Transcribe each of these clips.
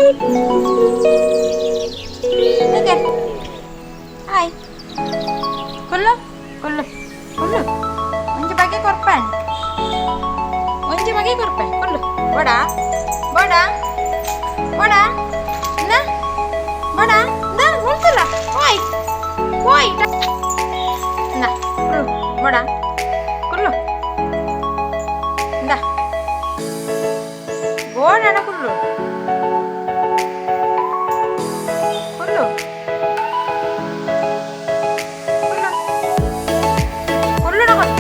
Oke. Hai. Kullu. Kullu. Kullu. Once pakai korban. Once pakai korban. Kullu. Boda. Boda. Boda. Nah. Boda. Nah, boltulah. Woi. Woi. Nah. Kullu. Boda. Kullu. Nah. Boda na kullu. Kullu. Kullu. Kullu na kullu.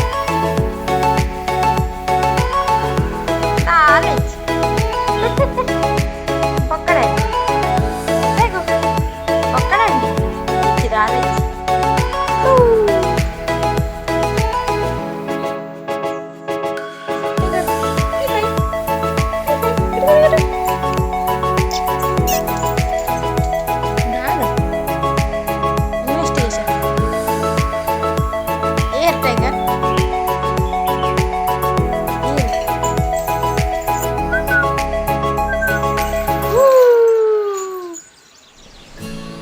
Talit. Pakadanడి. Lego. Pakadanడి. Talit. Air tiger.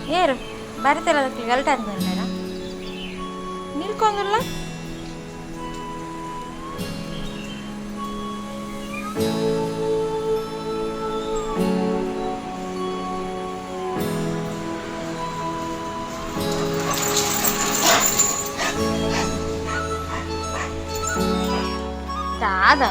Air. ಭಾರತದಲ್ಲಿ ಅದಕ್ಕೆ ಗಲ್ಟ ಅಂದ್ಮೇಡ ನಿಲ್ಕೊಂಗಲ್ಲ Ada.